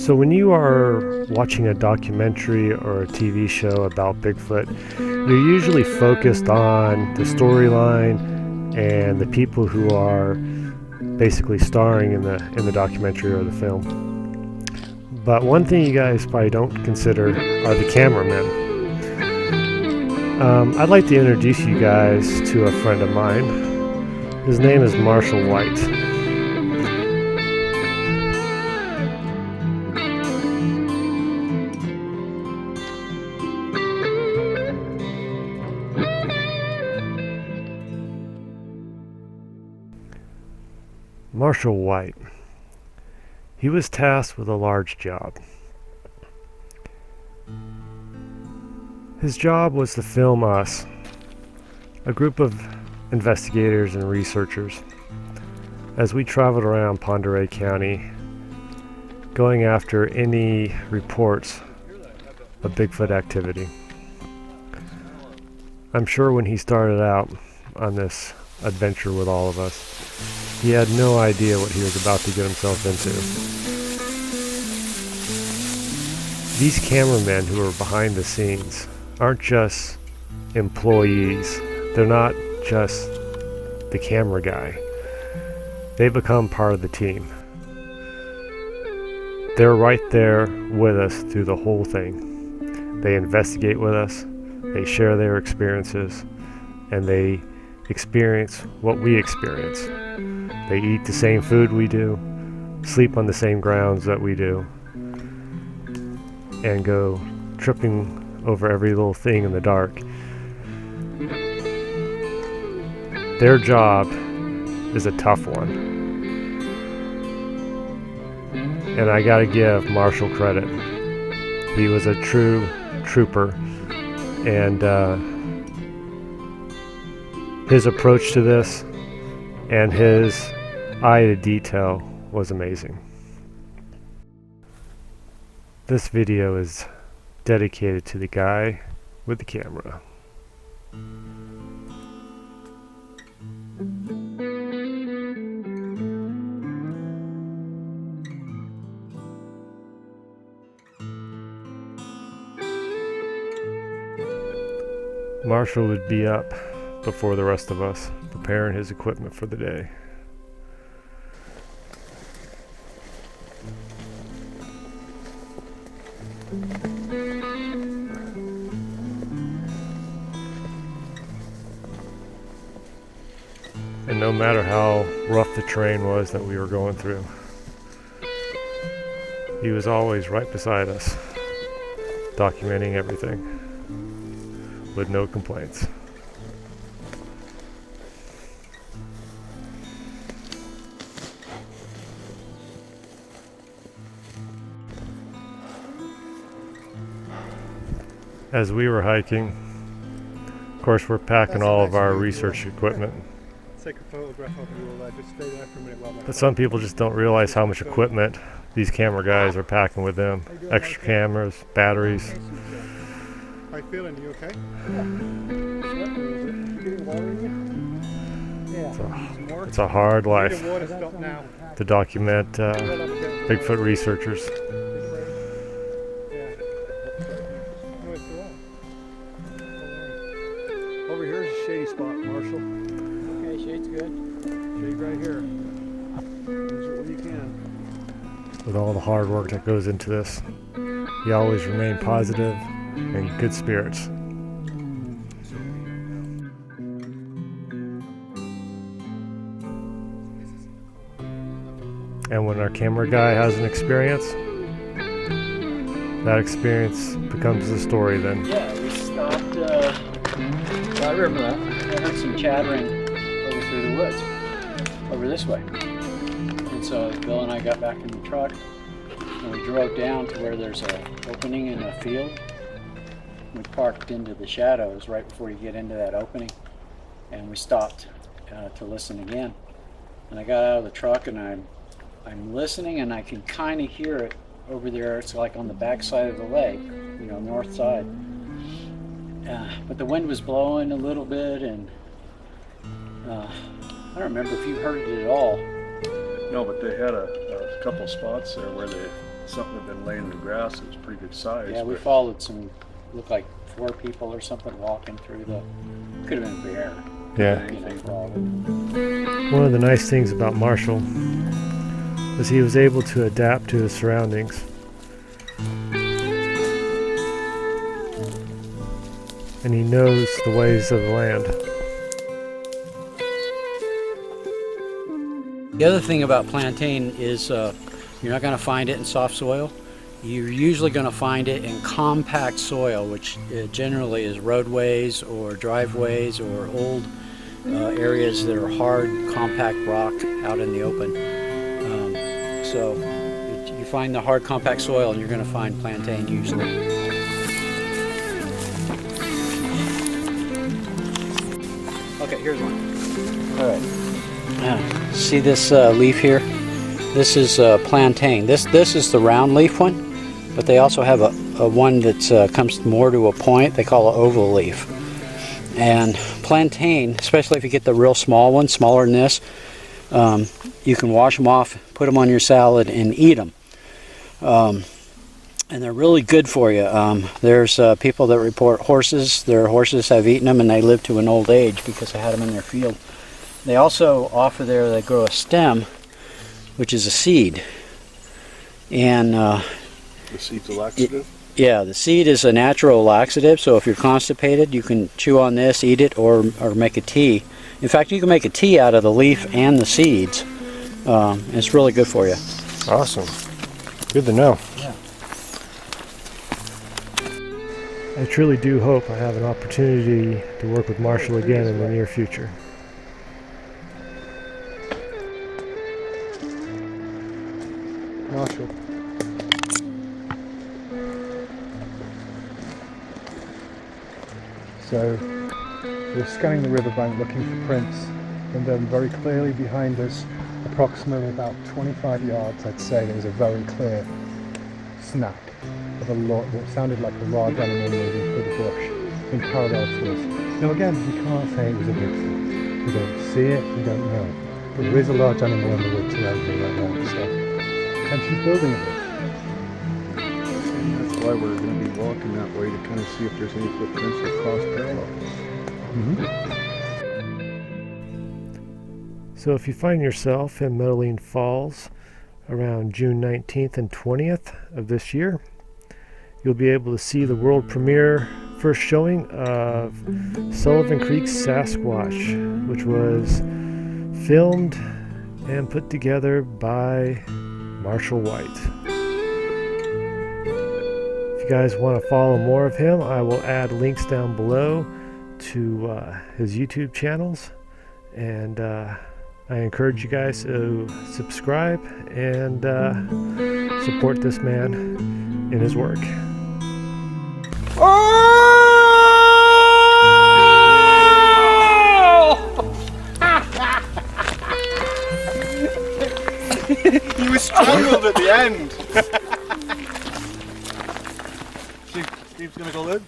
So when you are watching a documentary or a TV show about Bigfoot, you're usually focused on the storyline and the people who are basically starring in the documentary or the film. But one thing you guys probably don't consider are the cameramen. I'd like to introduce you guys to a friend of mine. His name is Marshall White. Marshall White. He was tasked with a large job. His job was to film us, a group of investigators and researchers, as we traveled around Pend Oreille County, going after any reports of Bigfoot activity. I'm sure when he started out on this adventure with all of us, he had no idea what he was about to get himself into. These cameramen who are behind the scenes aren't just employees. They're not just the camera guy. They become part of the team. They're right there with us through the whole thing. They investigate with us, they share their experiences, and they experience what we experience. They eat the same food we do, sleep on the same grounds that we do, and go tripping over every little thing in the dark. Their job is a tough one. And I gotta give Marshall credit. He was a true trooper, and his approach to this and his eye to detail was amazing. This video is dedicated to the guy with the camera. Marshall would be up before the rest of us, preparing his equipment for the day. And no matter how rough the terrain was that we were going through, he was always right beside us, documenting everything with no complaints. As we were hiking, of course we're packing all of our research equipment. Take a photograph of you, just stay there for a minute while But some people just don't realize how much equipment these camera guys are packing with them. Extra cameras, batteries. How you feeling? You okay? It's a hard life to document Bigfoot researchers. Over here is a shady spot, Marshall. Okay, shade's good. Shade right here. Use it when you can. With all the hard work that goes into this, he always remained positive and in good spirits. And when our camera guy has an experience, that experience becomes the story then. Yeah, we stopped, I remember that. I heard some chattering over through the woods, over this way. And so Bill and I got back in the truck, and we drove down to where there's an opening in a field. We parked into the shadows right before you get into that opening, and we stopped to listen again. And I got out of the truck, and I'm listening, and I can kind of hear it over there. It's like on the back side of the lake, you know, north side. But the wind was blowing a little bit, and I don't remember if you heard it at all. No, but they had a couple spots there where they something had been laying in the grass. It was pretty good size. Yeah, we followed some, looked like 4 people or something walking through the, could have been bear. Yeah. You know, probably. One of the nice things about Marshall was he was able to adapt to his surroundings. And he knows the ways of the land. The other thing about plantain is you're not going to find it in soft soil. You're usually going to find it in compact soil, which generally is roadways or driveways or old areas that are hard, compact rock out in the open. So you find the hard, compact soil and you're going to find plantain usually. Okay, here's one. All right. See this leaf here? This is plantain. This is the round leaf one, but they also have a one that comes more to a point. They call it oval leaf. And plantain, especially if you get the real small ones, smaller than this, you can wash them off, put them on your salad, and eat them. And they're really good for you. There's people that report their horses have eaten them and they live to an old age because they had them in their field. They also offer there, they grow a stem, which is a seed. And the seed's a laxative? Yeah, the seed is a natural laxative, so if you're constipated, you can chew on this, eat it, or make a tea. In fact, you can make a tea out of the leaf and the seeds. It's really good for you. Awesome. Good to know. Yeah. I truly do hope I have an opportunity to work with Marshall again in the near future. Marshall. So we're scanning the riverbank looking for prints, and then very clearly behind us, approximately about 25 yards, I'd say, there was a very clear snap of what sounded like a large animal moving through the bush in parallel to us. Now again, we can't say it was a Bigfoot. We don't see it, we don't know. But there is a large animal in the woods around here right now, so potentially building a bit. That's why we're going to be walking that way, to kind of see if there's any footprints that cross parallels. So if you find yourself in Medellin Falls around June 19th and 20th of this year, you'll be able to see the world premiere first showing of Sullivan Creek's Sasquatch, which was filmed and put together by Marshall White. If you guys want to follow more of him, I will add links down below to his YouTube channels, and I encourage you guys to subscribe and support this man in his work. He was strangled at the end. Steve's gonna go in.